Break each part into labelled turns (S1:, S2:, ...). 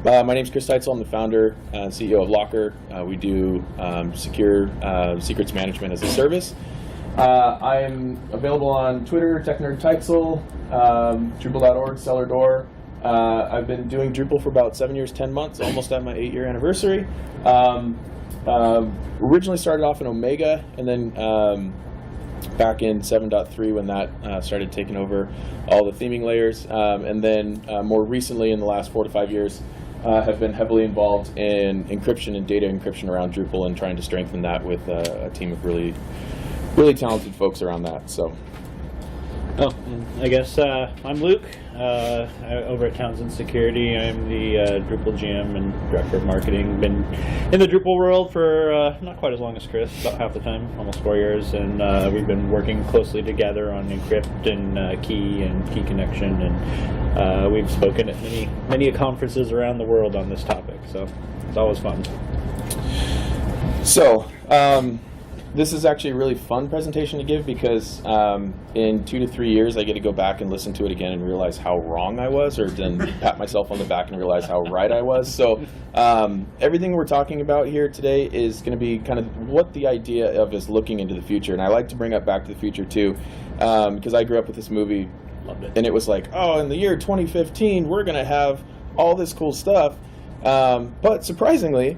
S1: My name is Chris Teitzel. I'm the founder and CEO of Locker. We do secure secrets management as a service. I'm available on Twitter, TechNerd Teitzel, Drupal.org, Cellar Door. I've been doing Drupal for about 7 years, 10 months, almost at my 8-year anniversary. Originally started off in Omega, and then back in 7.3 when that started taking over all the theming layers, and then more recently in the last 4 to 5 years have been heavily involved in encryption and data encryption around Drupal and trying to strengthen that with a team of really talented folks around that. So,
S2: I guess I'm Luke over at Townsend Security. I'm the Drupal GM and Director of Marketing. Been in the Drupal world for not quite as long as Chris, about half the time, almost 4 years, and we've been working closely together on encrypt and key connection, and we've spoken at many conferences around the world on this topic, so it's always fun.
S1: So, this is actually a really fun presentation to give because in 2 to 3 years I get to go back and listen to it again and realize how wrong I was, or then pat myself on the back and realize how right I was. So everything we're talking about here today is going to be kind of what the idea of is looking into the future. And I like to bring up Back to the Future too, because I grew up with this movie.
S2: Loved it.
S1: And it was like, oh, in the year 2015 we're going to have all this cool stuff. But surprisingly,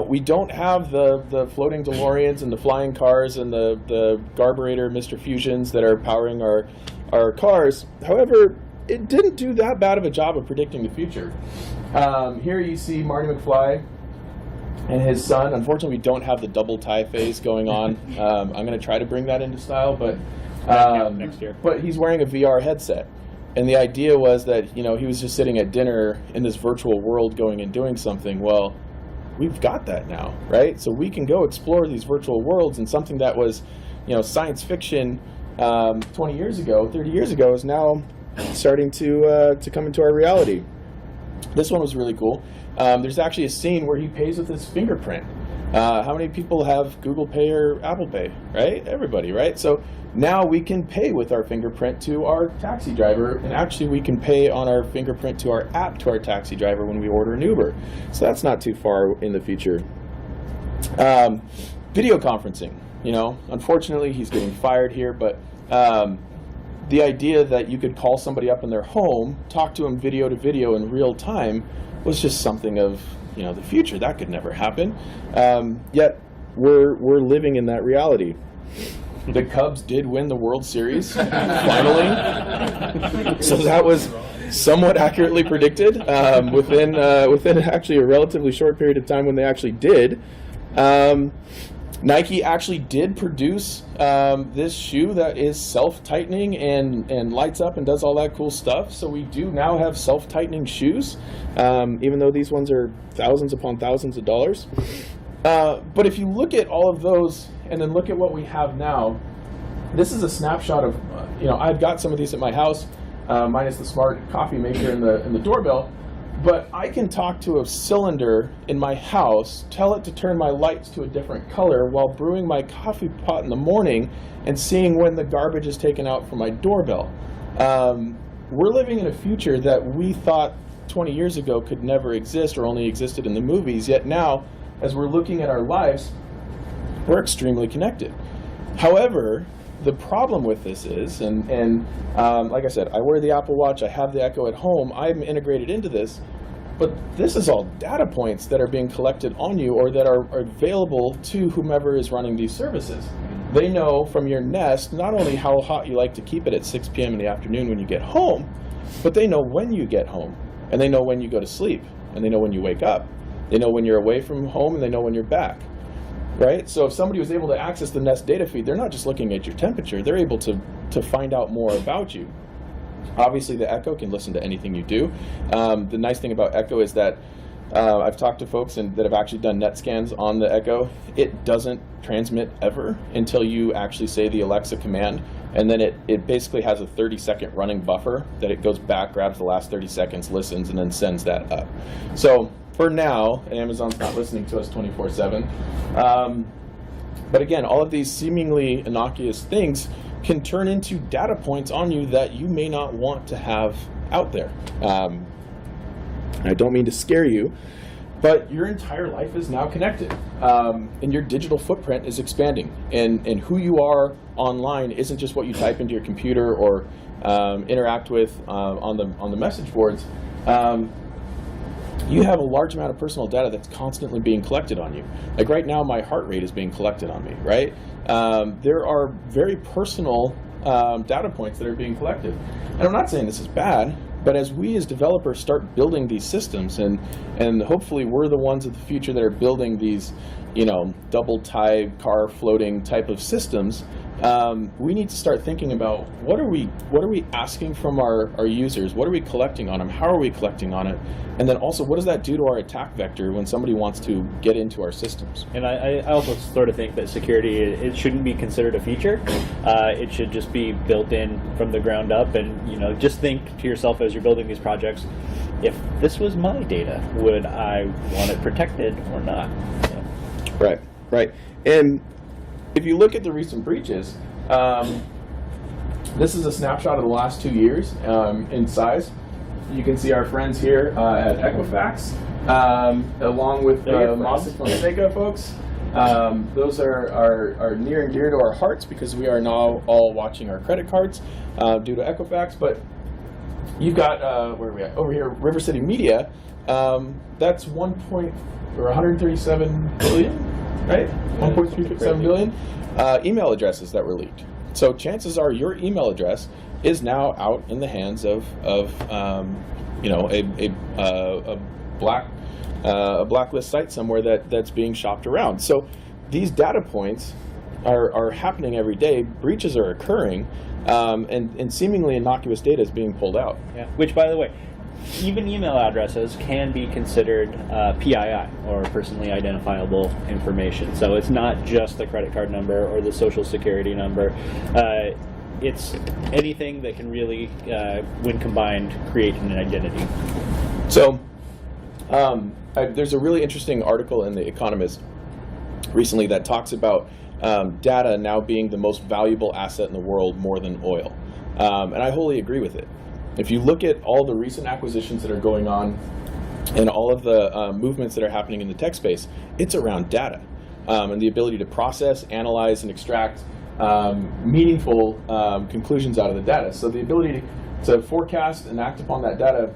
S1: we don't have the floating DeLoreans and the flying cars and the carburetor Mr. Fusions that are powering our cars. However, it didn't do that bad of a job of predicting the future. Here you see Marty McFly and his son. Unfortunately, we don't have the double tie phase going on. I'm going to try to bring that into style, but
S2: next year.
S1: But he's wearing a VR headset. And the idea was that he was just sitting at dinner in this virtual world going and doing something. Well, we've got that now, right? So we can go explore these virtual worlds, and something that was, science fiction 20 years ago, 30 years ago is now starting to come into our reality. This one was really cool. There's actually a scene where he pays with his fingerprint. How many people have Google Pay or Apple Pay, right? Everybody, right? So now we can pay with our fingerprint to our taxi driver, and actually we can pay on our fingerprint to our app to our taxi driver when we order an Uber. So that's not too far in the future. Video conferencing, unfortunately he's getting fired here, but the idea that you could call somebody up in their home, talk to them video to video in real time was just something of the future. That could never happen. Yet we're living in that reality. The Cubs did win the World Series, finally. So that was somewhat accurately predicted within actually a relatively short period of time when they actually did. Nike actually did produce this shoe that is self-tightening and lights up and does all that cool stuff. So we do now have self-tightening shoes, even though these ones are thousands upon thousands of dollars. But if you look at all of those and then look at what we have now, this is a snapshot of, I've got some of these at my house, minus the smart coffee maker and the doorbell. But I can talk to a cylinder in my house, tell it to turn my lights to a different color while brewing my coffee pot in the morning and seeing when the garbage is taken out from my doorbell. We're living in a future that we thought 20 years ago could never exist or only existed in the movies, yet now, as we're looking at our lives, we're extremely connected. However, the problem with this is, and like I said, I wear the Apple Watch, I have the Echo at home, I'm integrated into this, but this is all data points that are being collected on you or that are available to whomever is running these services. They know from your Nest not only how hot you like to keep it at 6 p.m. in the afternoon when you get home, but they know when you get home, and they know when you go to sleep, and they know when you wake up. They know when you're away from home, and they know when you're back. Right? So if somebody was able to access the Nest data feed, they're not just looking at your temperature, they're able to find out more about you. Obviously, the Echo can listen to anything you do. The nice thing about Echo is that I've talked to folks that have actually done net scans on the Echo. It doesn't transmit ever until you actually say the Alexa command, and then it basically has a 30-second running buffer that it goes back, grabs the last 30 seconds, listens, and then sends that up. So for now, Amazon's not listening to us 24/7. But again, all of these seemingly innocuous things can turn into data points on you that you may not want to have out there. I don't mean to scare you, but your entire life is now connected, and your digital footprint is expanding. And who you are online isn't just what you type into your computer or interact with on the message boards. You have a large amount of personal data that's constantly being collected on you. Like right now, my heart rate is being collected on me, right? There are very personal data points that are being collected. And I'm not saying this is bad, but as we as developers start building these systems, and hopefully we're the ones of the future that are building these, double tie car floating type of systems, we need to start thinking about what are we asking from our users? What are we collecting on them? How are we collecting on it? And then also, what does that do to our attack vector when somebody wants to get into our systems?
S2: And I also sort of think that security, it shouldn't be considered a feature. It should just be built in from the ground up. And just think to yourself as you're building these projects, if this was my data, would I want it protected or not? So.
S1: Right. And if you look at the recent breaches, this is a snapshot of the last 2 years in size. You can see our friends here at Equifax, along with the Mossack Fonseca folks. Those are near and dear to our hearts because we are now all watching our credit cards due to Equifax. But you've got, where are we at? Over here, River City Media. That's 137 billion, right? 1.367 billion email addresses that were leaked. So chances are your email address is now out in the hands of a blacklist site somewhere that's being shopped around. So these data points are happening every day. Breaches are occurring, and seemingly innocuous data is being pulled out.
S2: Yeah. Which, by the way, even email addresses can be considered PII, or personally identifiable information. So it's not just the credit card number or the social security number. It's anything that can really, when combined, create an identity.
S1: So there's a really interesting article in The Economist recently that talks about data now being the most valuable asset in the world, more than oil. And I wholly agree with it. If you look at all the recent acquisitions that are going on and all of the movements that are happening in the tech space, it's around data and the ability to process, analyze, and extract meaningful conclusions out of the data. So the ability to forecast and act upon that data,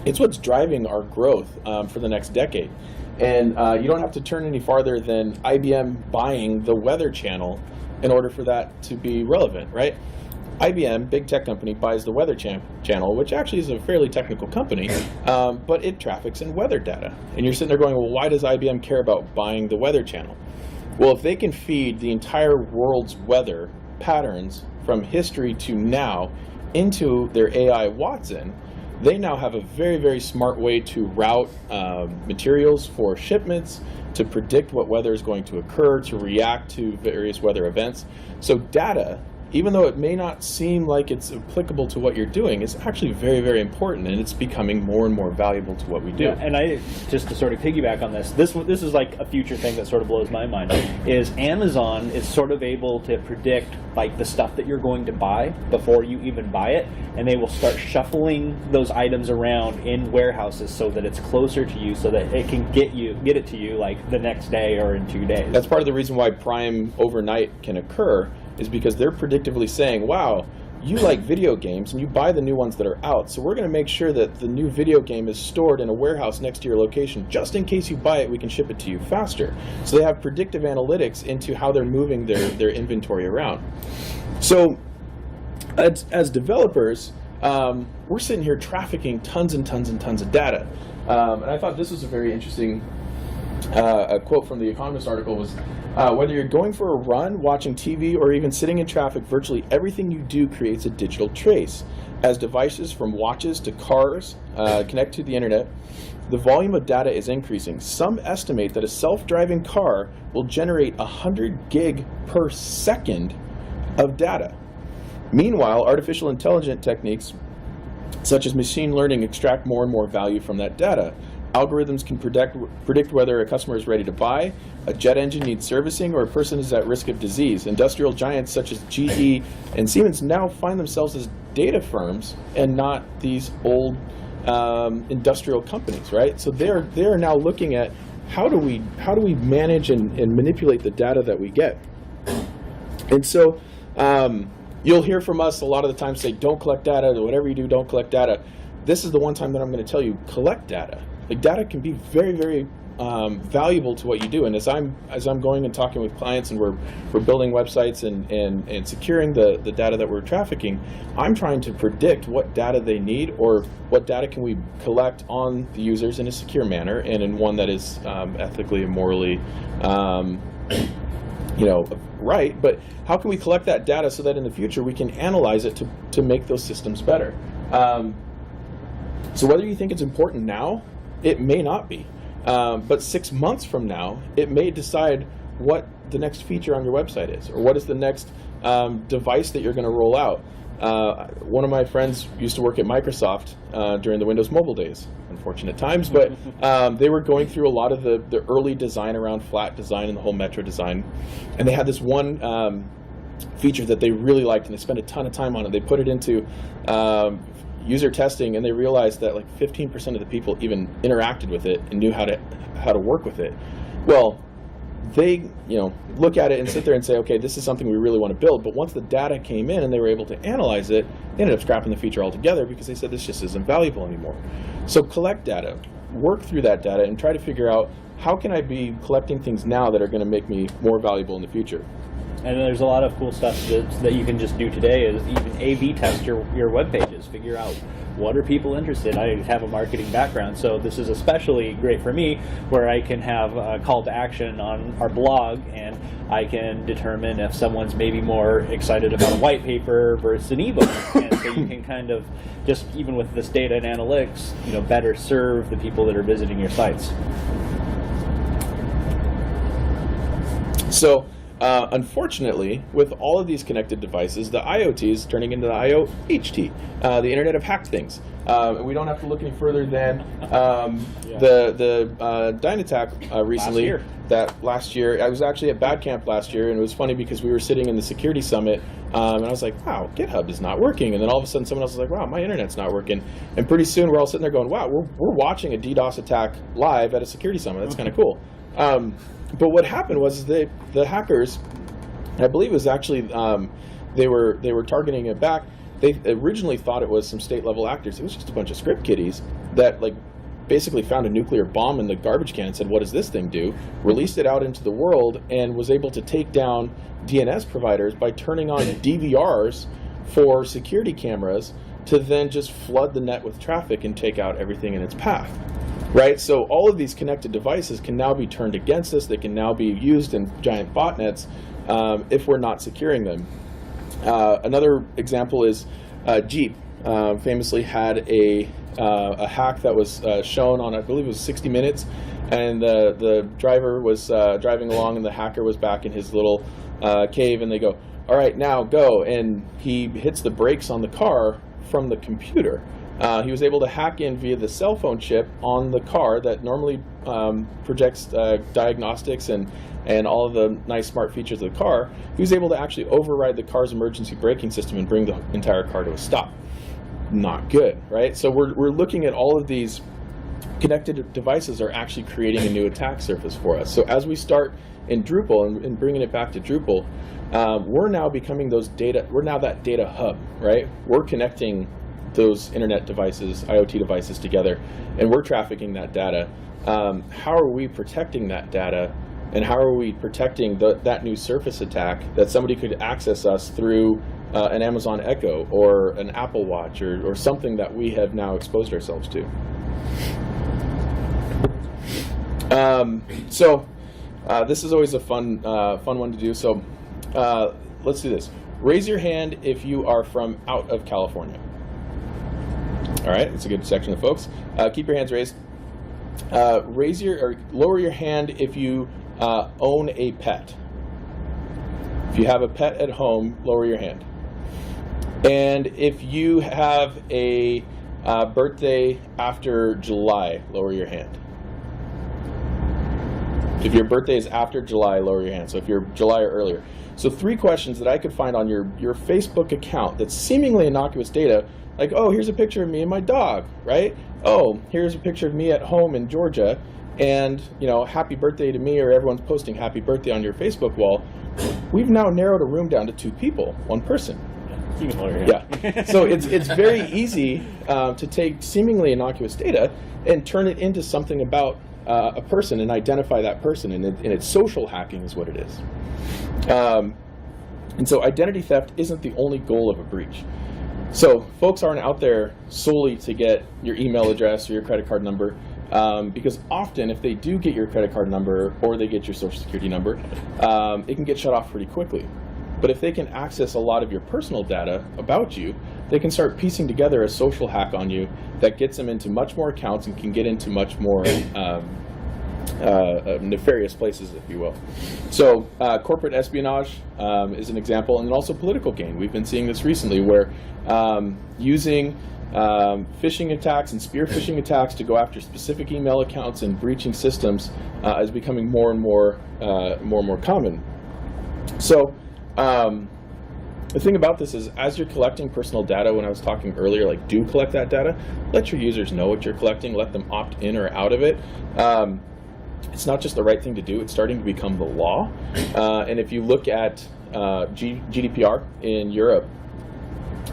S1: it's what's driving our growth for the next decade. And you don't have to turn any farther than IBM buying the Weather Channel in order for that to be relevant, right? IBM, big tech company, buys the Weather Channel, which actually is a fairly technical company, but it traffics in weather data. And you're sitting there going, well, why does IBM care about buying the Weather Channel? Well, if they can feed the entire world's weather patterns from history to now into their AI Watson, they now have a very, very smart way to route materials for shipments, to predict what weather is going to occur, to react to various weather events. So data, even though it may not seem like it's applicable to what you're doing, it's actually very, very important, and it's becoming more and more valuable to what we do.
S2: Yeah, and just to sort of piggyback on this is like a future thing that sort of blows my mind, is Amazon is sort of able to predict like the stuff that you're going to buy before you even buy it, and they will start shuffling those items around in warehouses so that it's closer to you, so that it can get it to you like the next day or in 2 days.
S1: That's part of the reason why Prime overnight can occur, is because they're predictively saying, wow, you like video games and you buy the new ones that are out, so we're going to make sure that the new video game is stored in a warehouse next to your location. Just in case you buy it, we can ship it to you faster. So they have predictive analytics into how they're moving their inventory around. So as developers, we're sitting here trafficking tons and tons and tons of data. And I thought this was a very interesting quote from the Economist article was, whether you're going for a run, watching TV, or even sitting in traffic, virtually everything you do creates a digital trace. As devices from watches to cars connect to the internet, the volume of data is increasing. Some estimate that a self-driving car will generate 100 gig per second of data. Meanwhile, artificial intelligence techniques such as machine learning extract more and more value from that data. Algorithms can predict whether a customer is ready to buy, a jet engine needs servicing, or a person is at risk of disease. Industrial giants such as GE and Siemens now find themselves as data firms and not these old industrial companies, right? So they're now looking at how do we manage and manipulate the data that we get. And so you'll hear from us a lot of the time say, don't collect data, or whatever you do, don't collect data. This is the one time that I'm going to tell you, collect data. Like, data can be very, very valuable to what you do. And as I'm going and talking with clients, and we're building websites and securing the data that we're trafficking, I'm trying to predict what data they need, or what data can we collect on the users in a secure manner, and in one that is ethically and morally right. But how can we collect that data so that in the future we can analyze it to make those systems better? So whether you think it's important now, it may not be. But 6 months from now, it may decide what the next feature on your website is, or what is the next device that you're going to roll out. One of my friends used to work at Microsoft during the Windows Mobile days. Unfortunate times, but they were going through a lot of the early design around flat design and the whole Metro design. And they had this one feature that they really liked, and they spent a ton of time on it. They put it into user testing, and they realized that like 15% of the people even interacted with it and knew how to work with it. Well, they look at it and sit there and say, okay, this is something we really want to build. But once the data came in and they were able to analyze it, they ended up scrapping the feature altogether because they said this just isn't valuable anymore. So collect data, work through that data, and try to figure out, how can I be collecting things now that are going to make me more valuable in the future?
S2: And there's a lot of cool stuff that you can just do today, is even A/B test your web pages, figure out what are people interested. I have a marketing background, so this is especially great for me, where I can have a call to action on our blog, and I can determine if someone's maybe more excited about a white paper versus an ebook. And so you can kind of, just even with this data and analytics, better serve the people that are visiting your sites.
S1: So unfortunately, with all of these connected devices, the IoT is turning into the IoHT, the Internet of Hacked Things. And we don't have to look any further than the Dynattack recently. Last year, I was actually at Bad Camp last year, and it was funny because we were sitting in the security summit, and I was like, wow, GitHub is not working. And then all of a sudden someone else was like, wow, my internet's not working. And pretty soon we're all sitting there going, wow, we're watching a DDoS attack live at a security summit. That's kind of cool. But what happened was the hackers, I believe it was actually, they were targeting it back. They originally thought it was some state level actors. It was just a bunch of script kiddies that basically found a nuclear bomb in the garbage can and said, what does this thing do? Released it out into the world and was able to take down DNS providers by turning on DVRs for security cameras to then just flood the net with traffic and take out everything in its path. Right, so all of these connected devices can now be turned against us. They can now be used in giant botnets if we're not securing them. Another example is Jeep. Famously had a hack that was shown on, I believe it was 60 Minutes, and the driver was driving along, and the hacker was back in his little cave, and they go, all right, now go, and he hits the brakes on the car from the computer. He was able to hack in via the cell phone chip on the car that normally projects diagnostics and all of the nice smart features of the car. He was able to actually override the car's emergency braking system and bring the entire car to a stop. Not good, right? So we're looking at all of these connected devices are actually creating a new attack surface for us. So as we start in Drupal and bringing it back to Drupal, we're now becoming we're now that data hub, right? We're connecting those internet devices, IoT devices together, and we're trafficking that data. How are we protecting that data, and how are we protecting that new surface attack that somebody could access us through an Amazon Echo or an Apple Watch or something that we have now exposed ourselves to? So this is always a fun one to do. So let's do this. Raise your hand if you are from out of California. All right, that's a good section of folks. Keep your hands raised. Lower your hand if you own a pet. If you have a pet at home, lower your hand. And if you have a birthday after July, lower your hand. If your birthday is after July, lower your hand. So if you're July or earlier. So 3 questions that I could find on your Facebook account that's seemingly innocuous data, like, oh, here's a picture of me and my dog, right? oh, here's a picture of me at home in Georgia, and happy birthday to me, or everyone's posting happy birthday on your Facebook wall, we've now narrowed a room down to 2 people, 1 person. Yeah. So it's very easy to take seemingly innocuous data and turn it into something about a person and identify that person, and it's social hacking is what it is. And so identity theft isn't the only goal of a breach. So folks aren't out there solely to get your email address or your credit card number, because often if they do get your credit card number or they get your social security number, it can get shut off pretty quickly. But if they can access a lot of your personal data about you, they can start piecing together a social hack on you that gets them into much more accounts and can get into much more nefarious places, if you will. So corporate espionage is an example, and also political gain. We've been seeing this recently where using phishing attacks and spear phishing attacks to go after specific email accounts and breaching systems is becoming more and more common. So the thing about this is, as you're collecting personal data, when I was talking earlier, like, do collect that data, let your users know what you're collecting, let them opt in or out of it. It's not just the right thing to do, it's starting to become the law. And if you look at GDPR in Europe,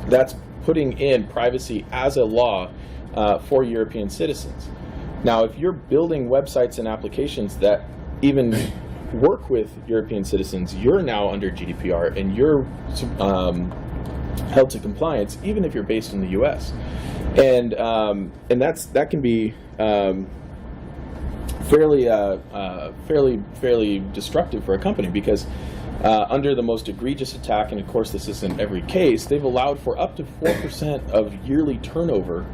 S1: that's putting in privacy as a law for European citizens. Now, if you're building websites and applications that even work with European citizens, you're now under GDPR and you're held to compliance, even if you're based in the U.S. And that can be fairly destructive for a company, because under the most egregious attack, and of course this isn't every case, they've allowed for up to 4% of yearly turnover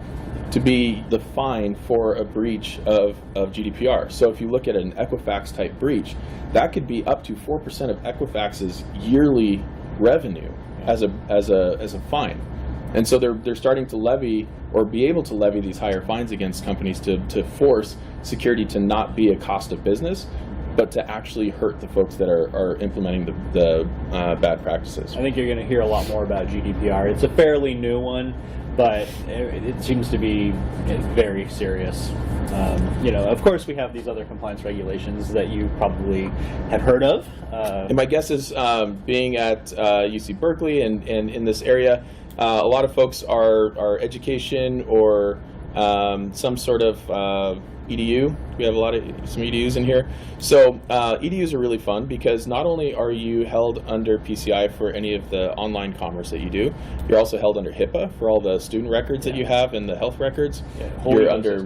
S1: to be the fine for a breach of GDPR. So if you look at an Equifax type breach, that could be up to 4% of Equifax's yearly revenue as a fine. And so they're starting to levy, or be able to levy, these higher fines against companies to force security to not be a cost of business, but to actually hurt the folks that are implementing the bad practices.
S2: I think you're going to hear a lot more about GDPR. It's a fairly new one, but it seems to be very serious. Of course, we have these other compliance regulations that you probably have heard of.
S1: And my guess is, being at UC Berkeley and in this area, a lot of folks are education or some sort of EDU. We have some EDUs in here. So EDUs are really fun because not only are you held under PCI for any of the online commerce that you do, you're also held under HIPAA for all the student records that you have and the health records. You're under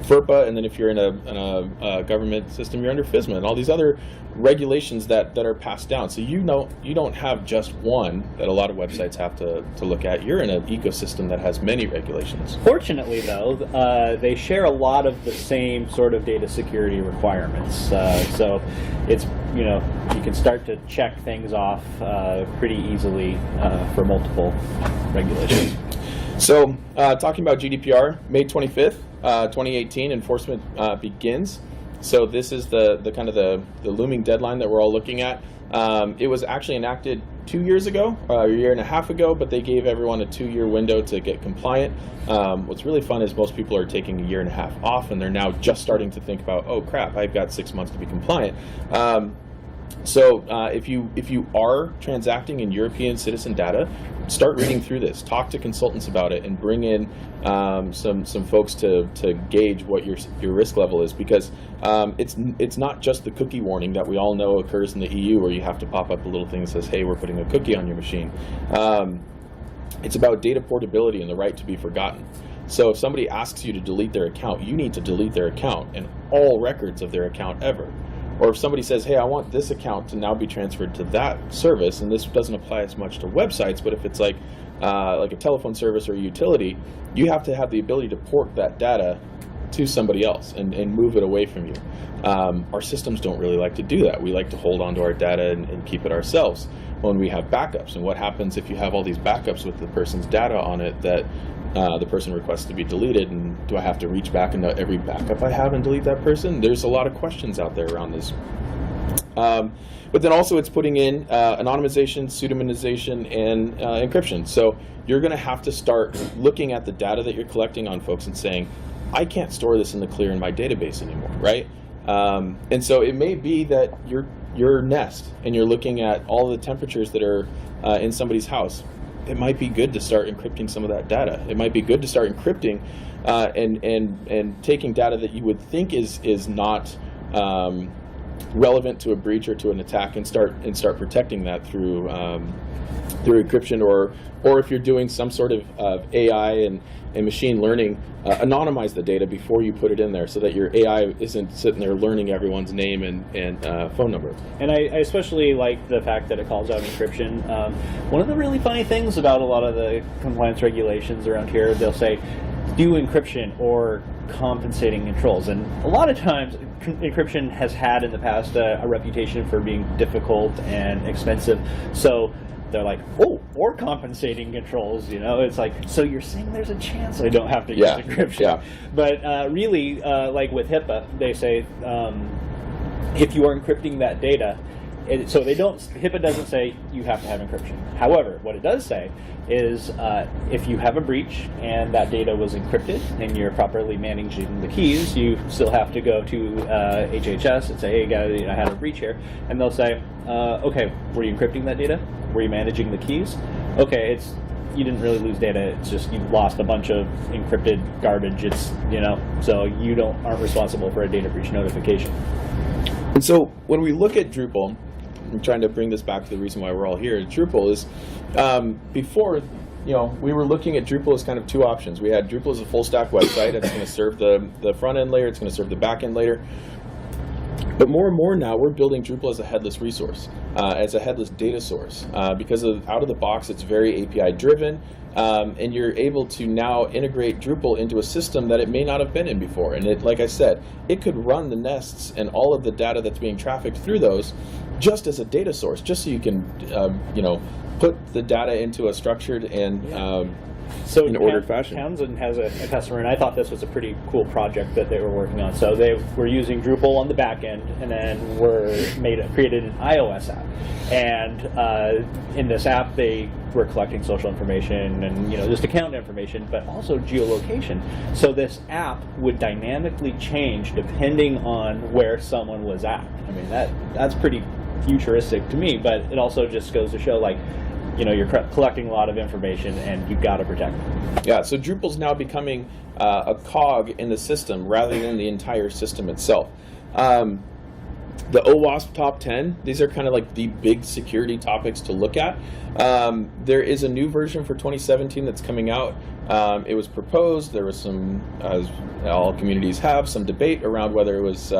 S1: FERPA, and then if you're in a government system, you're under FISMA and all these other regulations that are passed down. So you don't have just one that a lot of websites have to look at. You're in an ecosystem that has many regulations.
S2: Fortunately, though, they share a lot of the same sort of data security requirements. So it's, you can start to check things off pretty easily for multiple regulations.
S1: So talking about GDPR, May 25th, 2018, enforcement begins. So this is the kind of the looming deadline that we're all looking at. It was actually enacted 2 years ago, a year and a half ago, but they gave everyone a 2-year window to get compliant. What's really fun is most people are taking a year and a half off, and they're now just starting to think about, oh crap, I've got 6 months to be compliant. So if you are transacting in European citizen data, start reading through this. Talk to consultants about it, and bring in some folks to gauge what your risk level is, because it's not just the cookie warning that we all know occurs in the EU, where you have to pop up a little thing that says, hey, we're putting a cookie on your machine. It's about data portability and the right to be forgotten. So if somebody asks you to delete their account, you need to delete their account and all records of their account ever. Or if somebody says, hey, I want this account to now be transferred to that service, and this doesn't apply as much to websites, but if it's like a telephone service or a utility, you have to have the ability to port that data to somebody else and move it away from you. Our systems don't really like to do that. We like to hold onto our data and keep it ourselves when we have backups. And what happens if you have all these backups with the person's data on it that the person requests to be deleted, and do I have to reach back into every backup I have and delete that person? There's a lot of questions out there around this. But then also it's putting in anonymization, pseudonymization, and encryption. So you're going to have to start looking at the data that you're collecting on folks and saying, I can't store this in the clear in my database anymore, right? And so it may be that your Nest and you're looking at all the temperatures that are in somebody's house. It might be good to start encrypting some of that data. It might be good to start encrypting and taking data that you would think is not relevant to a breach or to an attack, and start protecting that through encryption, or if you're doing some sort of AI and machine learning, anonymize the data before you put it in there, so that your AI isn't sitting there learning everyone's name and phone number.
S2: And I especially like the fact that it calls out encryption. One of the really funny things about a lot of the compliance regulations around here, they'll say do encryption or compensating controls, and a lot of times encryption has had in the past a reputation for being difficult and expensive, so they're like, oh, or compensating controls, it's like, so you're saying there's a chance I don't have to use encryption.
S1: Yeah.
S2: But really, like with HIPAA, they say if you are encrypting that data, HIPAA doesn't say you have to have encryption. However, what it does say is if you have a breach and that data was encrypted and you're properly managing the keys, you still have to go to HHS and say, hey guys, I had a breach here. And they'll say, okay, were you encrypting that data? Were you managing the keys? Okay, you didn't really lose data, it's just you lost a bunch of encrypted garbage. So you aren't responsible for a data breach notification.
S1: And so when we look at Drupal, I'm trying to bring this back to the reason why we're all here. Drupal is, before, we were looking at Drupal as kind of two options. We had Drupal as a full stack website. It's going to serve the front end layer. It's going to serve the back end layer. But more and more now, we're building Drupal as a headless resource, as a headless data source, because out of the box, it's very API driven. And you're able to now integrate Drupal into a system that it may not have been in before. And like I said, it could run the nests and all of the data that's being trafficked through those just as a data source, just so you can, put the data into a structured and in ordered fashion.
S2: Townsend has a customer, and I thought this was a pretty cool project that they were working on. So they were using Drupal on the back end, and then created an iOS app. And in this app, they were collecting social information and just account information, but also geolocation. So this app would dynamically change depending on where someone was at. I mean, that's pretty futuristic to me, but it also just goes to show, you're collecting a lot of information and you've got to protect it.
S1: Yeah, so Drupal's now becoming a cog in the system rather than the entire system itself. The OWASP top 10, these are kind of like the big security topics to look at. There is a new version for 2017 that's coming out. It was proposed. There was some, as all communities have, some debate around whether it was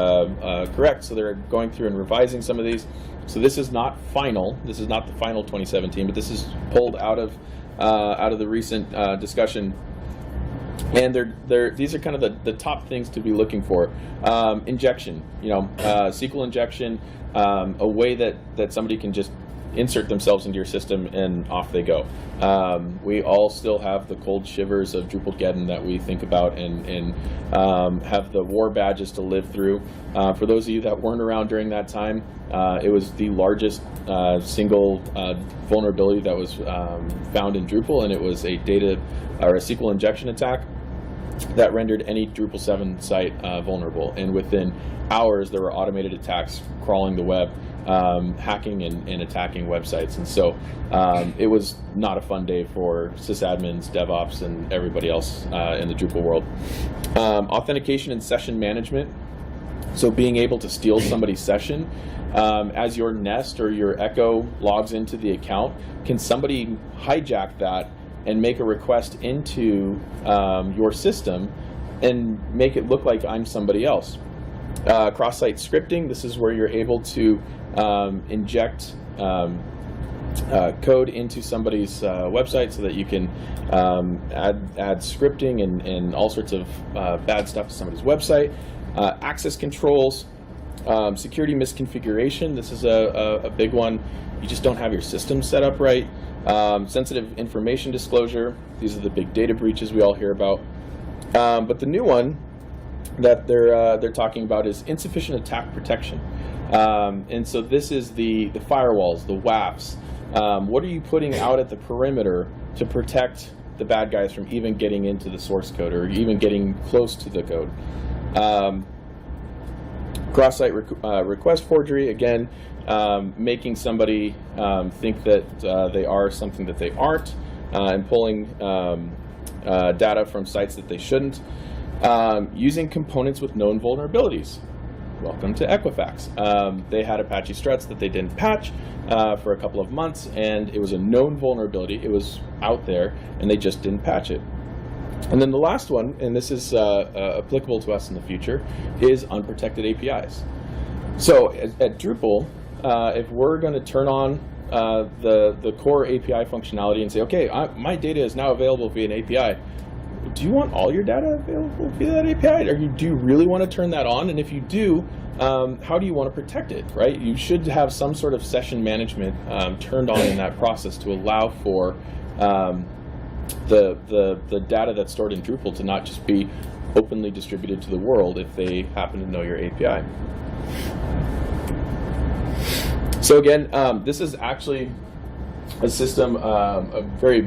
S1: correct. So they're going through and revising some of these. So this is not final. This is not the final 2017, but this is pulled out of the recent discussion. And these are kind of the top things to be looking for. Injection, SQL injection, a way that somebody can just insert themselves into your system and off they go. We all still have the cold shivers of Drupalgeddon that we think about and have the war badges to live through. For those of you that weren't around during that time, it was the largest single vulnerability that was found in Drupal, and it was a data or a SQL injection attack that rendered any Drupal 7 site vulnerable. And within hours, there were automated attacks crawling the web, hacking and attacking websites. And so it was not a fun day for sysadmins, DevOps, and everybody else in the Drupal world. Authentication and session management. So being able to steal somebody's session as your Nest or your Echo logs into the account, can somebody hijack that and make a request into your system and make it look like I'm somebody else? Cross-site scripting, this is where you're able to inject code into somebody's website so that you can add scripting and all sorts of bad stuff to somebody's website. Access controls, security misconfiguration, this is a big one. You just don't have your system set up right. Sensitive information disclosure, these are the big data breaches we all hear about. But the new one that they're talking about is insufficient attack protection. And so this is the firewalls, the WAFs. What are you putting out at the perimeter to protect the bad guys from even getting into the source code or even getting close to the code? Cross-site request forgery, again, making somebody think that they are something that they aren't, and pulling data from sites that they shouldn't. Using components with known vulnerabilities. Welcome to Equifax. They had Apache struts that they didn't patch for a couple of months, and it was a known vulnerability. It was out there, and they just didn't patch it. And then the last one, and this is applicable to us in the future, is unprotected APIs. So at Drupal, if we're going to turn on the core API functionality and say, okay, my data is now available via an API, do you want all your data available via that API? Or do you really want to turn that on? And if you do, how do you want to protect it, right? You should have some sort of session management turned on in that process to allow for the data that's stored in Drupal to not just be openly distributed to the world if they happen to know your API. So again, this is actually a system, a very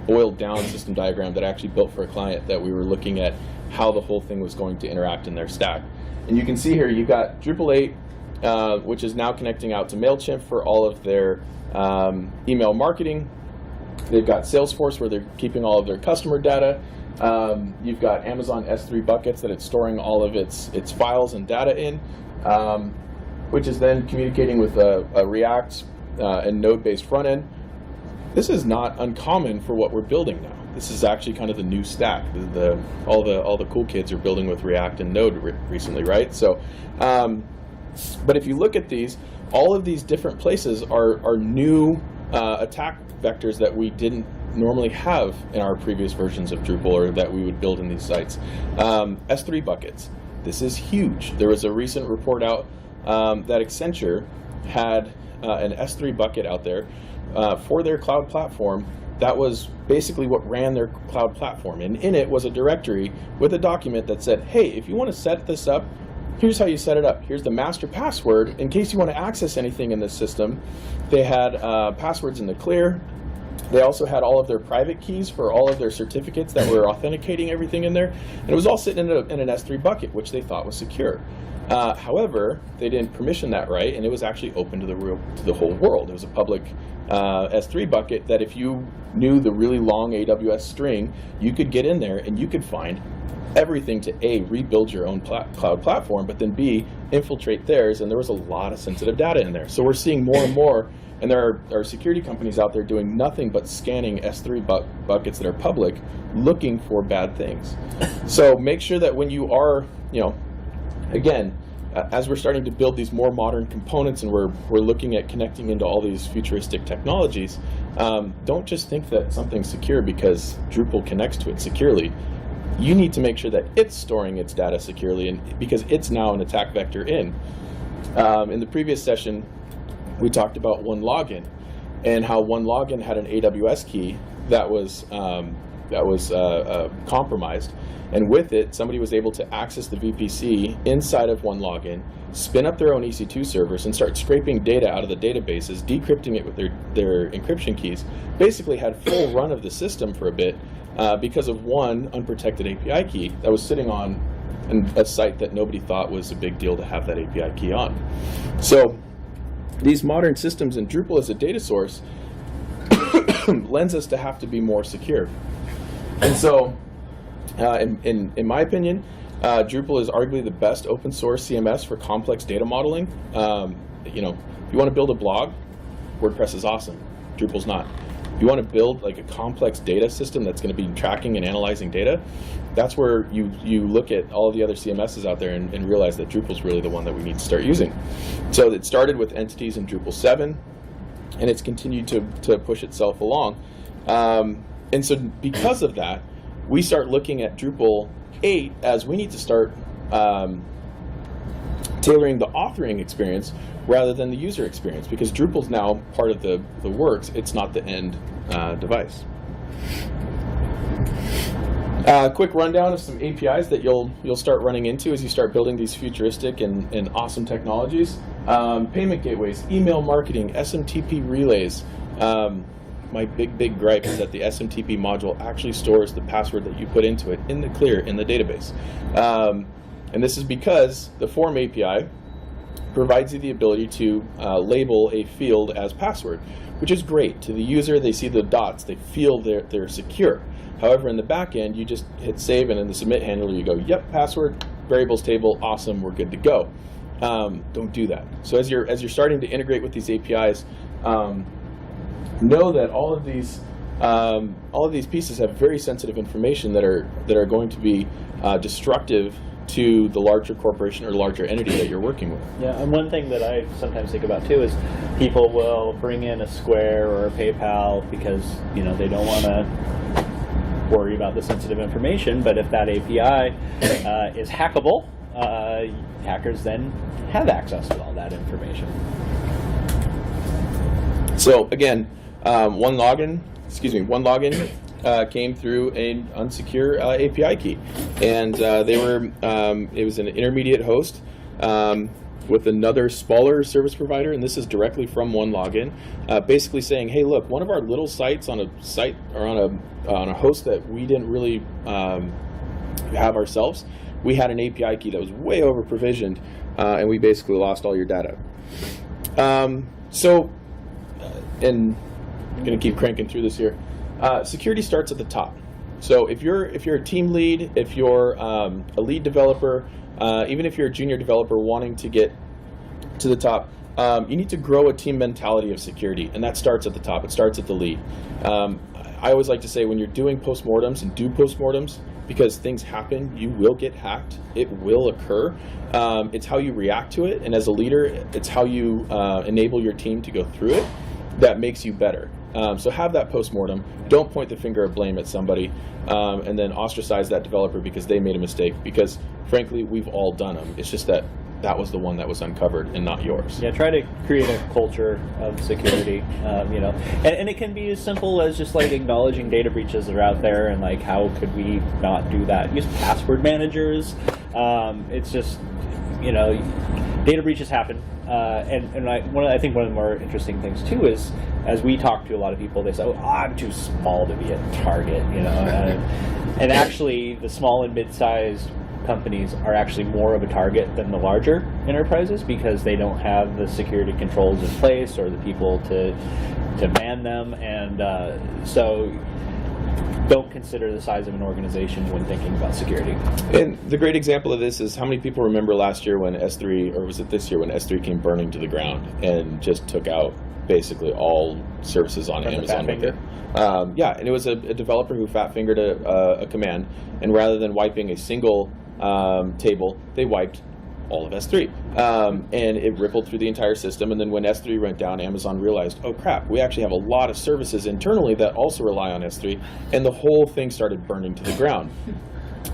S1: boiled down system diagram that I actually built for a client that we were looking at how the whole thing was going to interact in their stack. And you can see here you've got Drupal 8, which is now connecting out to MailChimp for all of their email marketing. They've got Salesforce where they're keeping all of their customer data. You've got Amazon S3 buckets that it's storing all of its files and data in, which is then communicating with a React and Node-based front end. This is not uncommon for what we're building now. This is actually kind of the new stack. All the cool kids are building with React and Node recently, right? So, but if you look at these, all of these different places are new attack vectors that we didn't normally have in our previous versions of Drupal or that we would build in these sites. S3 buckets. This is huge. There was a recent report out that Accenture had an S3 bucket out there for their cloud platform. That was basically what ran their cloud platform. And in it was a directory with a document that said, hey, if you want to set this up, here's how you set it up. Here's the master password. In case you want to access anything in this system, they had passwords in the clear. They also had all of their private keys for all of their certificates that were authenticating everything in there. And it was all sitting in an S3 bucket, which they thought was secure. However, they didn't permission that right, and it was actually open to the whole world. It was a public S3 bucket that if you knew the really long AWS string, you could get in there and you could find everything to A, rebuild your own cloud platform, but then B, infiltrate theirs, and there was a lot of sensitive data in there. So we're seeing more and more, and there are security companies out there doing nothing but scanning S3 buckets that are public, looking for bad things. So make sure that when you are, again, as we're starting to build these more modern components and we're looking at connecting into all these futuristic technologies, don't just think that something's secure because Drupal connects to it securely. You need to make sure that it's storing its data securely, and because it's now an attack vector in. In the previous session, we talked about OneLogin and how OneLogin had an AWS key that was compromised. And with it, somebody was able to access the VPC inside of OneLogin, spin up their own EC2 servers, and start scraping data out of the databases, decrypting it with their encryption keys. Basically had full run of the system for a bit because of one unprotected API key that was sitting on a site that nobody thought was a big deal to have that API key on. So these modern systems in Drupal as a data source lends us to have to be more secure. And so in my opinion, Drupal is arguably the best open source CMS for complex data modeling. If you want to build a blog, WordPress is awesome. Drupal's not. If you want to build like a complex data system that's going to be tracking and analyzing data, that's where you look at all of the other CMSs out there and realize that Drupal's really the one that we need to start using. So it started with entities in Drupal 7, and it's continued to push itself along. And so because of that, we start looking at Drupal 8 as we need to start tailoring the authoring experience rather than the user experience, because Drupal's now part of the works, it's not the end device. Quick rundown of some APIs that you'll start running into as you start building these futuristic and awesome technologies. Payment gateways, email marketing, SMTP relays. My big gripe is that the SMTP module actually stores the password that you put into it in the clear in the database. And this is because the form API provides you the ability to label a field as password, which is great. To the user, they see the dots, they feel they're secure. However, in the back end, you just hit save, and in the submit handler, you go, yep, password, variables table, awesome, we're good to go. Don't do that. So as you're starting to integrate with these APIs, know that all of these pieces have very sensitive information that are going to be destructive to the larger corporation or larger entity that you're working with.
S2: Yeah, and one thing that I sometimes think about too is people will bring in a Square or a PayPal because they don't want to worry about the sensitive information, but if that API is hackable, hackers then have access to all that information.
S1: So again, one login came through an unsecure API key, and it was an intermediate host with another smaller service provider, and this is directly from OneLogin, basically saying, hey, look, one of our little sites on a site or on a host that we didn't really have ourselves, we had an API key that was way over provisioned, and we basically lost all your data. And I'm going to keep cranking through this here. Security starts at the top. So if you're a team lead, if you're a lead developer, even if you're a junior developer wanting to get to the top, you need to grow a team mentality of security, and that starts at the top. It starts at the lead. I always like to say, when you're doing postmortems, and do postmortems, because things happen, you will get hacked, it will occur. It's how you react to it, and as a leader, it's how you enable your team to go through it that makes you better. So have that postmortem. Don't point the finger of blame at somebody, and then ostracize that developer because they made a mistake. Because frankly, we've all done them. It's just that was the one that was uncovered and not yours.
S2: Yeah, try to create a culture of security. And it can be as simple as just like acknowledging data breaches that are out there, and like how could we not do that? Use password managers. It's just data breaches happen. I think one of the more interesting things too is, as we talk to a lot of people, they say, "Oh, I'm too small to be a target," and actually, the small and mid-sized companies are actually more of a target than the larger enterprises because they don't have the security controls in place or the people to man them, and so don't consider the size of an organization when thinking about security.
S1: And the great example of this is, how many people remember last year when S3, or was it this year when S3 came burning to the ground and just took out basically all services on Amazon with it? Yeah, and it was a developer who fat-fingered a command, and rather than wiping a single table, they wiped all of S3. And it rippled through the entire system, and then when S3 went down, Amazon realized, oh crap, we actually have a lot of services internally that also rely on S3, and the whole thing started burning to the ground.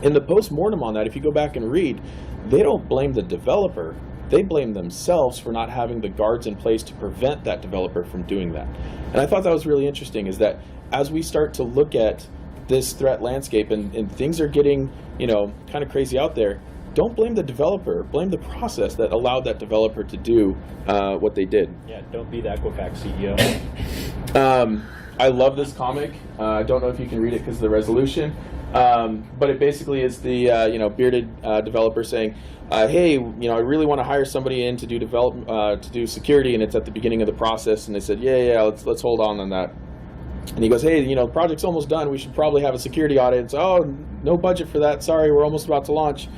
S1: In the post-mortem on that, if you go back and read, they don't blame the developer, they blame themselves for not having the guards in place to prevent that developer from doing that. And I thought that was really interesting, is that as we start to look at this threat landscape and things are getting kind of crazy out there, don't blame the developer, blame the process that allowed that developer to do what they did.
S2: Yeah, don't be the Equifax CEO.
S1: I love this comic. I don't know if you can read it because of the resolution, but it basically is the bearded developer saying, hey, I really want to hire somebody in to do security, and it's at the beginning of the process, and they said, yeah, let's hold on that. And he goes, hey, the project's almost done. We should probably have a security audit. It's, oh, no budget for that. Sorry, we're almost about to launch.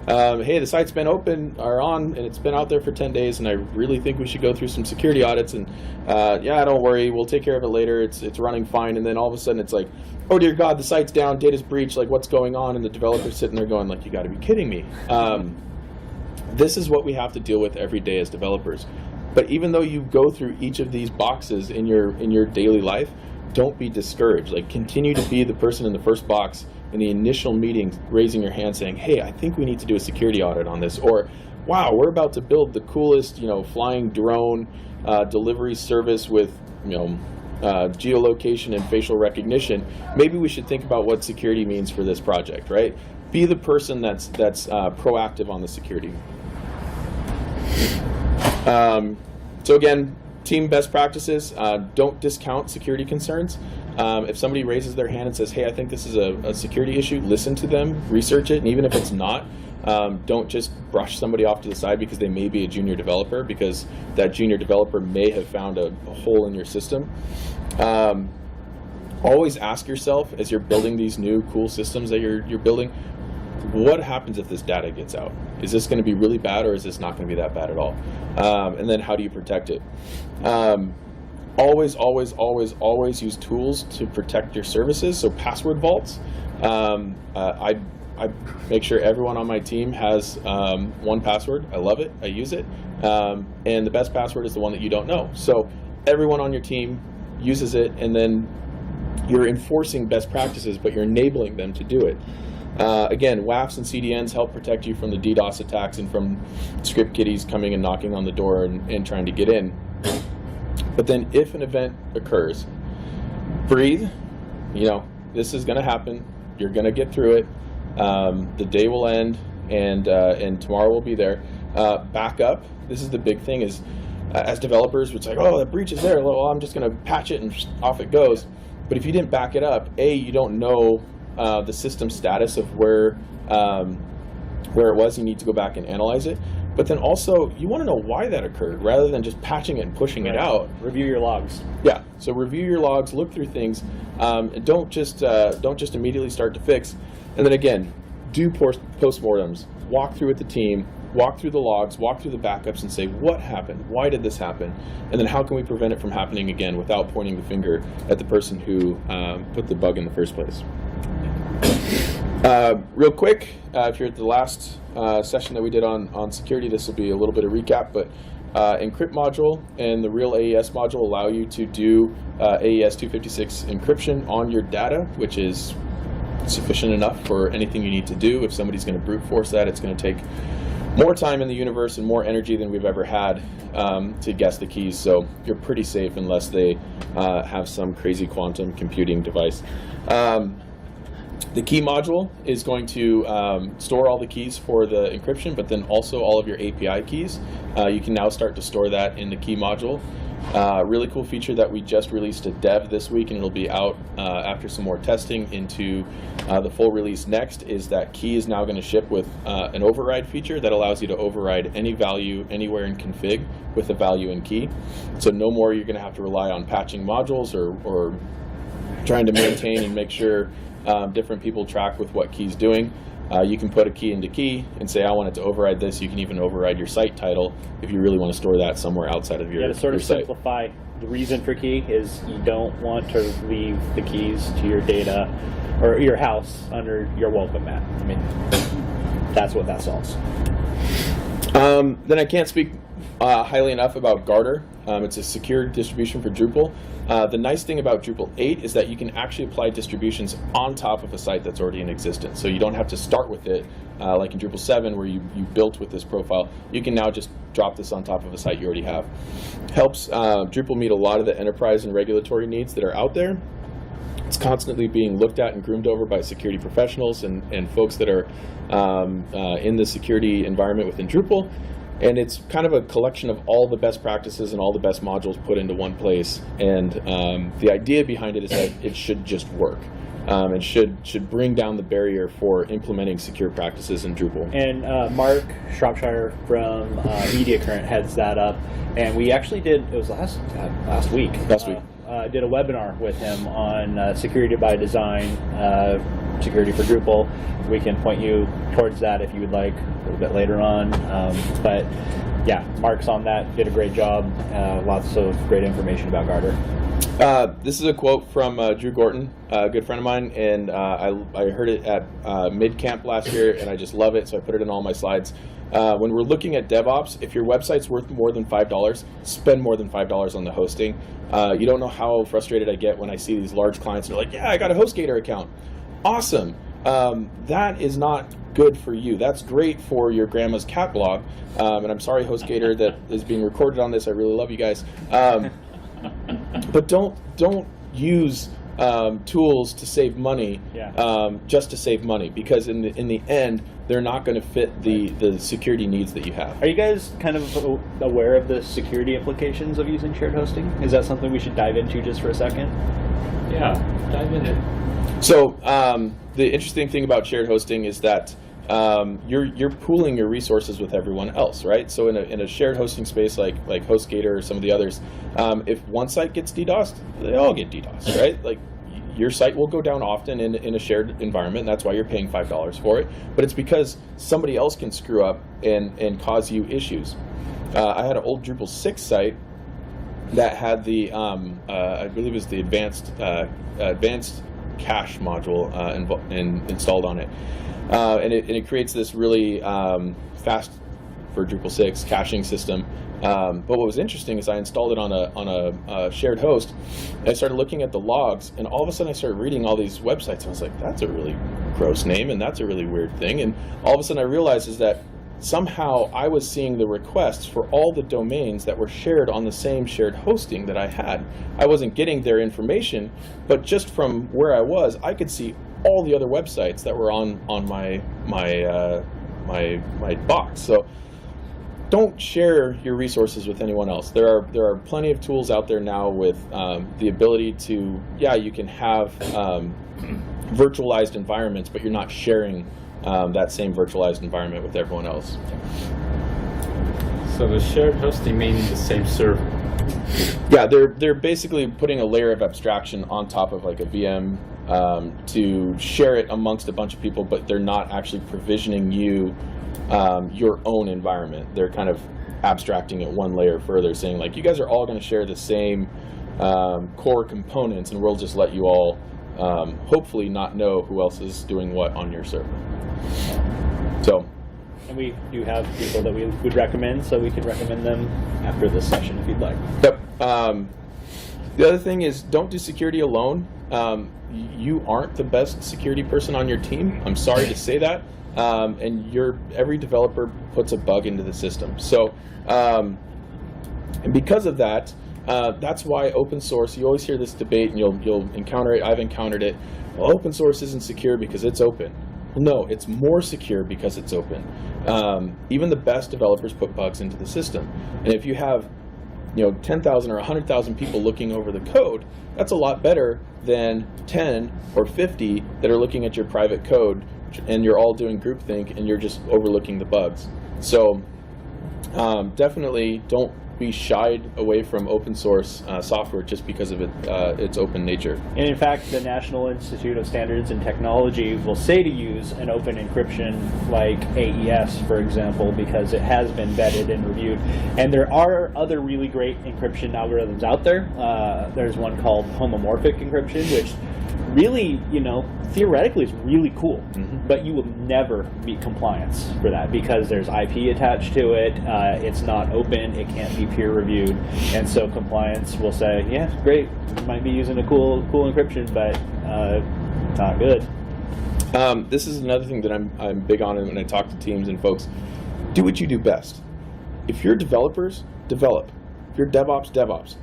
S1: Hey, the site's been on, and it's been out there for 10 days, and I really think we should go through some security audits. And yeah, don't worry, we'll take care of it later. It's running fine. And then all of a sudden, it's like, oh dear God, the site's down, data's breached. Like, what's going on? And the developer's sitting there going, like, you got to be kidding me. This is what we have to deal with every day as developers. But even though you go through each of these boxes in your daily life, don't be discouraged. Like, continue to be the person in the first box in the initial meeting, raising your hand saying, hey, I think we need to do a security audit on this. Or, wow, we're about to build the coolest, flying drone delivery service with, geolocation and facial recognition, maybe we should think about what security means for this project, right? Be the person that's proactive on the security. So again, team best practices, don't discount security concerns. If somebody raises their hand and says, hey, I think this is a security issue, listen to them, research it, and even if it's not, don't just brush somebody off to the side because they may be a junior developer, because that junior developer may have found a hole in your system. Always ask yourself, as you're building these new cool systems that you're building, what happens if this data gets out? Is this going to be really bad, or is this not going to be that bad at all? And then how do you protect it? Always use tools to protect your services. So password vaults. I make sure everyone on my team has one password. I love it. I use it. And the best password is the one that you don't know. So everyone on your team uses it, and then you're enforcing best practices, but you're enabling them to do it. Again, WAFs and CDNs help protect you from the DDoS attacks and from script kiddies coming and knocking on the door and trying to get in. But then if an event occurs, breathe. This is going to happen. You're going to get through it. The day will end, and tomorrow will be there. Back up. This is the big thing is, as developers, it's like, oh, the breach is there. Well, I'm just going to patch it, and off it goes. But if you didn't back it up, you don't know the system status of where it was. You need to go back and analyze it. But then also, you want to know why that occurred, rather than just patching it and pushing it out.
S2: Review your logs.
S1: Yeah. So review your logs, look through things, and don't just immediately start to fix. And then again, do postmortems. Walk through with the team. Walk through the logs. Walk through the backups, and say, what happened? Why did this happen? And then how can we prevent it from happening again without pointing the finger at the person who put the bug in the first place? Real quick, if you're at the last session that we did on security, this will be a little bit of recap, but Encrypt module and the real AES module allow you to do AES 256 encryption on your data, which is sufficient enough for anything you need to do. If somebody's going to brute force that, it's going to take more time in the universe and more energy than we've ever had to guess the keys, so you're pretty safe unless they have some crazy quantum computing device. The key module is going to store all the keys for the encryption, but then also all of your API keys. You can now start to store that in the key module. Really cool feature that we just released to dev this week, and it'll be out after some more testing into the full release next, is that key is now going to ship with an override feature that allows you to override any value anywhere in config with a value in key. So no more you're going to have to rely on patching modules or trying to maintain and make sure different people track with what key's doing. You can put a key into key and say, I want it to override this. You can even override your site title if you really want to store that somewhere outside of your site.
S2: To sort of simplify, the reason for key is you don't want to leave the keys to your data or your house under your welcome mat. I mean, that's what that solves.
S1: Then I can't speak highly enough about Guardr. It's a secure distribution for Drupal. The nice thing about Drupal 8 is that you can actually apply distributions on top of a site that's already in existence. So you don't have to start with it like in Drupal 7 where you built with this profile. You can now just drop this on top of a site you already have. Helps Drupal meet a lot of the enterprise and regulatory needs that are out there. It's constantly being looked at and groomed over by security professionals and folks that are in the security environment within Drupal. And it's kind of a collection of all the best practices and all the best modules put into one place. And the idea behind it is that it should just work. And should bring down the barrier for implementing secure practices in Drupal.
S2: And Mark Shropshire from Media Current heads that up. And we actually did, it was last week. Did a webinar with him on security by design, security for Drupal. We can point you towards that if you would like a little bit later on. But yeah, Mark's on that, did a great job. Lots of great information about Guardr.
S1: This is a quote from Drew Gorton, a good friend of mine, and I heard it at mid-camp last year, and I just love it, so I put it in all my slides. When we're looking at DevOps, if your website's worth more than $5, spend more than $5 on the hosting. You don't know how frustrated I get when I see these large clients and they're like, yeah, I got a HostGator account. Awesome. That is not good for you. That's great for your grandma's cat blog. And I'm sorry, HostGator, that is being recorded on this. I really love you guys. but don't use tools to save money just to save money, because in the end they're not going to fit the security needs that you have.
S2: Are you guys kind of aware of the security implications of using shared hosting? Is that something we should dive into just for a second?
S3: Yeah, dive in it.
S1: So the interesting thing about shared hosting is that you're pooling your resources with everyone else, right? So in a shared hosting space like HostGator or some of the others, if one site gets DDoSed, they all get DDoSed, right? Like your site will go down often in a shared environment, and that's why you're paying $5 for it. But it's because somebody else can screw up and cause you issues. I had an old Drupal 6 site that had the I believe it was the advanced cache module installed on it. And it creates this really fast, for Drupal 6, caching system. But what was interesting is I installed it on a shared host, and I started looking at the logs, and all of a sudden I started reading all these websites, and I was like, that's a really gross name, and that's a really weird thing. And all of a sudden I realized is that somehow I was seeing the requests for all the domains that were shared on the same shared hosting that I had. I wasn't getting their information, but just from where I was, I could see all the other websites that were on my box. So don't share your resources with anyone else. There are plenty of tools out there now with the ability to, you can have virtualized environments, but you're not sharing that same virtualized environment with everyone else.
S3: So the shared hosting means the same server.
S1: Yeah, they're basically putting a layer of abstraction on top of like a VM to share it amongst a bunch of people, but they're not actually provisioning you your own environment. They're kind of abstracting it one layer further, saying like, you guys are all going to share the same core components, and we'll just let you all hopefully not know who else is doing what on your server. So,
S2: and we do have people that we would recommend, so we could recommend them after this session if you'd like.
S1: Yep. The other thing is, don't do security alone. You aren't the best security person on your team. I'm sorry to say that. And every developer puts a bug into the system. So, and because of that, that's why open source, you always hear this debate, and you'll encounter it. I've encountered it. Well, open source isn't secure because it's open. Well, no, it's more secure because it's open. Even the best developers put bugs into the system. And if you have 10,000 or 100,000 people looking over the code, that's a lot better than 10 or 50 that are looking at your private code, and you're all doing groupthink and you're just overlooking the bugs. So definitely don't be shied away from open source software just because of its open nature.
S2: And in fact, the National Institute of Standards and Technology will say to use an open encryption like AES, for example, because it has been vetted and reviewed. And there are other really great encryption algorithms out there. There's one called homomorphic encryption, which really, theoretically is really cool, but you will never meet compliance for that because there's IP attached to it. It's not open. It can't be peer reviewed, and so compliance will say, yeah, great, you might be using a cool encryption, but not good.
S1: This is another thing that I'm big on when I talk to teams and folks. Do what you do best. If you're developers, develop. If you're DevOps.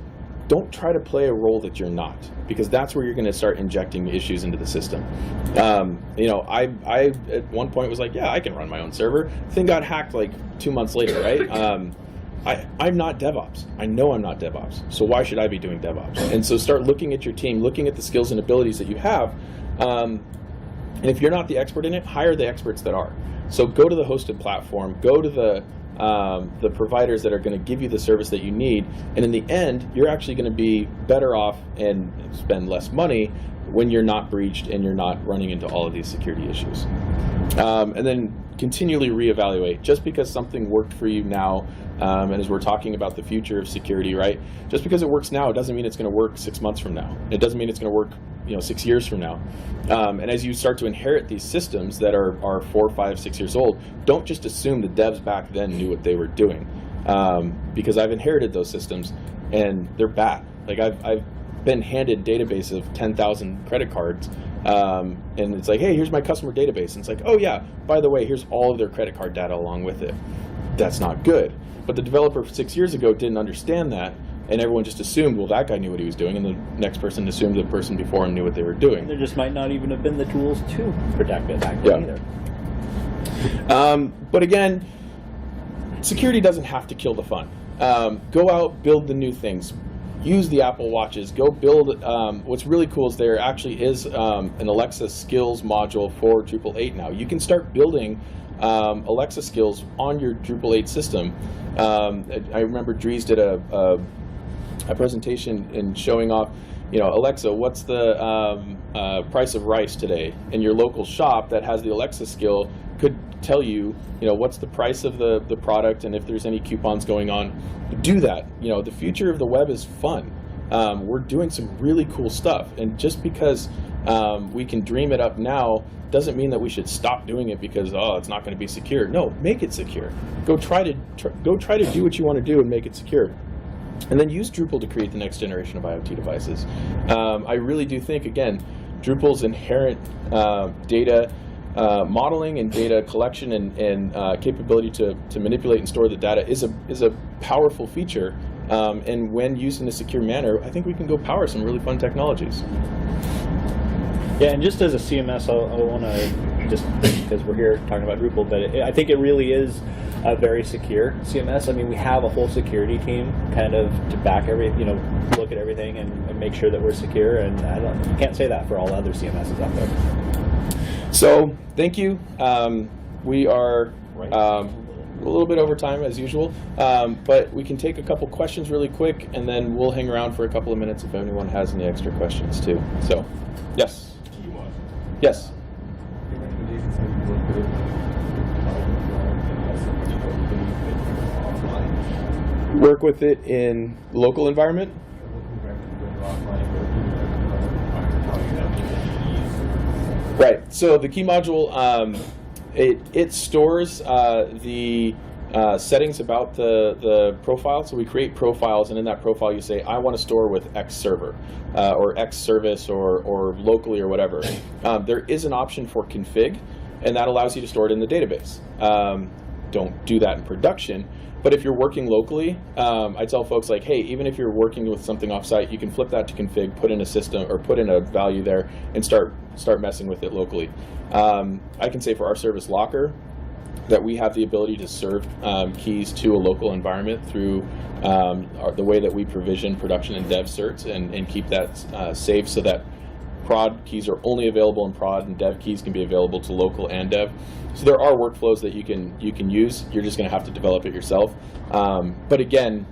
S1: Don't try to play a role that you're not, because that's where you're going to start injecting issues into the system. I at one point was like, I can run my own server. The thing got hacked like 2 months later, right? I'm not DevOps. I know I'm not DevOps. So why should I be doing DevOps? And so start looking at your team, looking at the skills and abilities that you have. And if you're not the expert in it, hire the experts that are. So go to the hosted platform, go to the providers that are going to give you the service that you need, and in the end, you're actually going to be better off and spend less money when you're not breached and you're not running into all of these security issues. And then continually reevaluate. Just because something worked for you now, and as we're talking about the future of security, right? Just because it works now, it doesn't mean it's going to work 6 months from now. It doesn't mean it's going to work 6 years from now. And as you start to inherit these systems that are 4, 5, 6 years old, don't just assume the devs back then knew what they were doing. Because I've inherited those systems and they're bad. Like I've been handed database of 10,000 credit cards, and it's like, hey, here's my customer database. And it's like, oh yeah, by the way, here's all of their credit card data along with it. That's not good. But the developer 6 years ago didn't understand that. and everyone just assumed, well, that guy knew what he was doing, and the next person assumed the person before him knew what they were doing.
S2: There just might not even have been the tools to protect it back then either.
S1: But again, security doesn't have to kill the fun. Go out, build the new things. Use the Apple Watches. Go build. What's really cool is there actually is an Alexa skills module for Drupal 8 now. You can start building Alexa skills on your Drupal 8 system. I remember Dries did a presentation in showing off, Alexa, what's the price of rice today? And your local shop that has the Alexa skill could tell you, what's the price of the product and if there's any coupons going on. Do that. The future of the web is fun. We're doing some really cool stuff, and just because we can dream it up now doesn't mean that we should stop doing it because it's not going to be secure. No, make it secure. Go try to do what you want to do and make it secure. And then use Drupal to create the next generation of IoT devices. I really do think, again, Drupal's inherent data modeling and data collection and capability to manipulate and store the data is a powerful feature. And when used in a secure manner, I think we can go power some really fun technologies.
S2: Yeah, and just as a CMS, I want to, just because we're here talking about Drupal, but I think it really is a very secure CMS. I mean, we have a whole security team kind of to back look at everything and make sure that we're secure, and you can't say that for all other CMSs out there.
S1: So, thank you. We are a little bit over time as usual, but we can take a couple questions really quick, and then we'll hang around for a couple of minutes if anyone has any extra questions too. So, yes. Yes. Work with it in local environment. Right. So the key module, it stores the settings about the profile. So we create profiles, and in that profile you say, I want to store with X server or X service or locally or whatever. There is an option for config, and that allows you to store it in the database. Don't do that in production. But if you're working locally, I tell folks like, hey, even if you're working with something offsite, you can flip that to config, put in a system or put in a value there, and start messing with it locally. I can say for our service locker that we have the ability to serve keys to a local environment through the way that we provision production and dev certs and keep that safe so that prod keys are only available in prod and dev keys can be available to local and dev. So there are workflows that you can use. You're just going to have to develop it yourself. But again,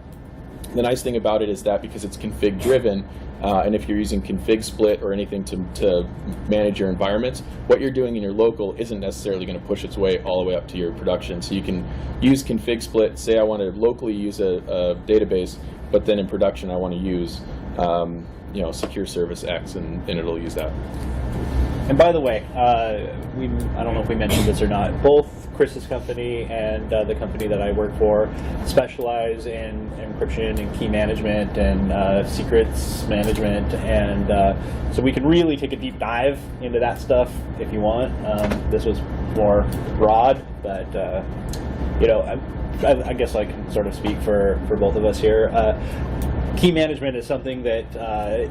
S1: the nice thing about it is that because it's config driven, and if you're using config split or anything to manage your environments, what you're doing in your local isn't necessarily going to push its way all the way up to your production. So you can use config split, say I want to locally use a database, but then in production I want to use secure service X, and it'll use that.
S2: And by the way, I don't know if we mentioned this or not, both Chris's company and the company that I work for specialize in encryption and key management and secrets management, and so we can really take a deep dive into that stuff if you want. This was more broad, but I guess I can sort of speak for both of us here. Key management is something that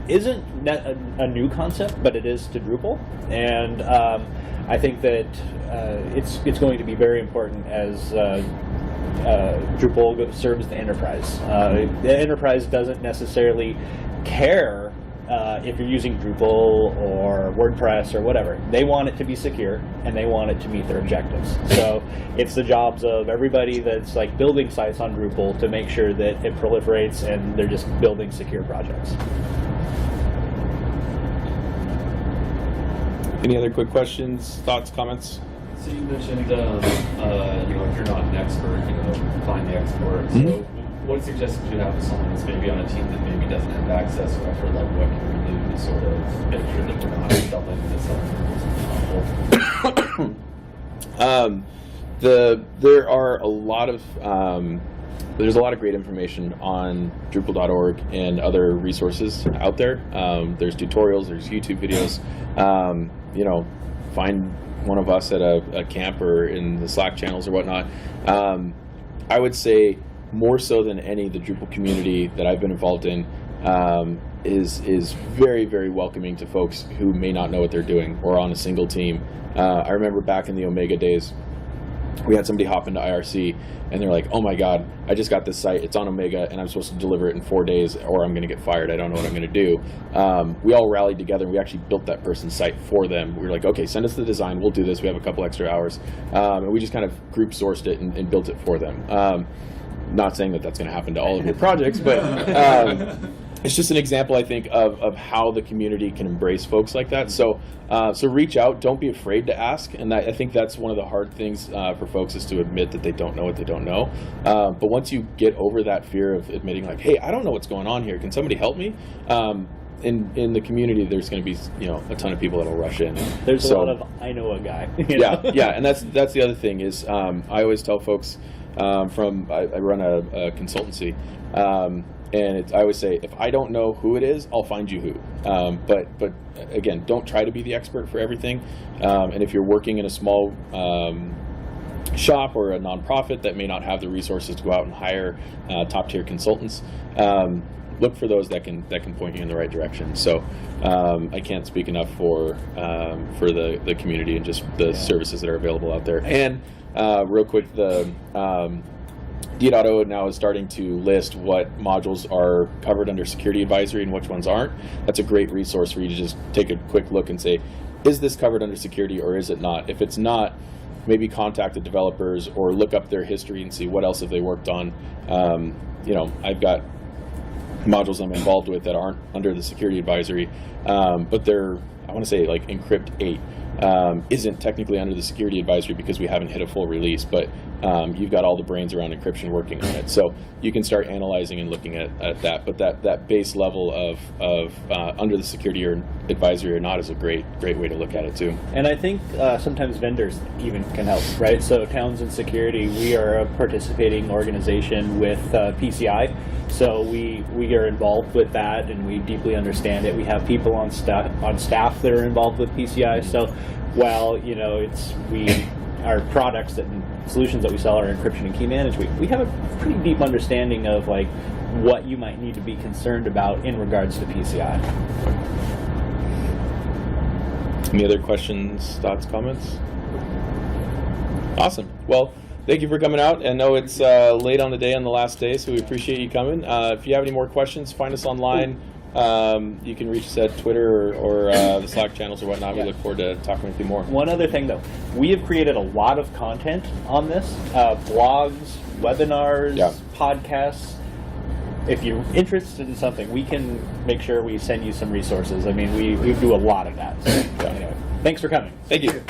S2: isn't a new concept, but it is to Drupal, and I think that it's going to be very important as Drupal serves the enterprise. The enterprise doesn't necessarily care if you're using Drupal or WordPress or whatever. They want it to be secure, and they want it to meet their objectives. So it's the jobs of everybody that's like building sites on Drupal to make sure that it proliferates and they're just building secure projects.
S1: Any other quick questions, thoughts, comments?
S3: So you mentioned, if you're not an expert, find the expert.
S1: Mm-hmm.
S3: So what suggestions do you have for someone that's maybe on a team that maybe doesn't have access, or for like what can we do to sort of make sure that we're not stumbling into something?
S1: There are a lot of there's a lot of great information on Drupal.org and other resources out there. There's tutorials, there's YouTube videos. Find one of us at a camp or in the Slack channels or whatnot. I would say more so than any, the Drupal community that I've been involved in is very, very welcoming to folks who may not know what they're doing or on a single team. I remember back in the Omega days, we had somebody hop into IRC and they're like, oh my God, I just got this site, it's on Omega, and I'm supposed to deliver it in 4 days or I'm going to get fired. I don't know what I'm going to do. We all rallied together and we actually built that person's site for them. We were like, okay, send us the design, we'll do this, we have a couple extra hours. And we just kind of group sourced it and built it for them. Not saying that that's going to happen to all of your projects, but it's just an example, I think, of how the community can embrace folks like that. So reach out. Don't be afraid to ask. And I think that's one of the hard things for folks, is to admit that they don't know what they don't know. But once you get over that fear of admitting, like, hey, I don't know what's going on here, can somebody help me? In the community, there's going to be a ton of people that'll rush in.
S2: There's a lot of I know a guy.
S1: Yeah, and that's the other thing is I always tell folks I run a consultancy. And I always say, if I don't know who it is, I'll find you who. But again, don't try to be the expert for everything. And if you're working in a small shop or a nonprofit that may not have the resources to go out and hire top tier consultants, look for those that can point you in the right direction. So I can't speak enough for the community and just the services that are available out there. And real quick, the D.O now is starting to list what modules are covered under security advisory and which ones aren't. That's a great resource for you to just take a quick look and say, is this covered under security or is it not? If it's not, maybe contact the developers or look up their history and see what else have they worked on. I've got modules I'm involved with that aren't under the security advisory, but they're, I want to say, like Encrypt 8 isn't technically under the security advisory because we haven't hit a full release, but you've got all the brains around encryption working on it. So you can start analyzing and looking at that, but that base level of under the security or advisory or not is a great way to look at it too.
S2: And I think sometimes vendors even can help, right? So Townsend Security, we are a participating organization with PCI, so we are involved with that and we deeply understand it. We have people on staff that are involved with PCI. So while our products and solutions that we sell are encryption and key management, we have a pretty deep understanding of like what you might need to be concerned about in regards to PCI.
S1: Any other questions, thoughts, comments? Awesome. Well, thank you for coming out. I know it's late on the day, on the last day, so we appreciate you coming. If you have any more questions, find us online. You can reach us at Twitter or the Slack channels or whatnot. We look forward to talking with you more.
S2: One other thing, though, we have created a lot of content on this, blogs, webinars, podcasts. If you're interested in something, we can make sure we send you some resources. I mean, we do a lot of that. So, anyway, thanks for coming.
S1: Thank you.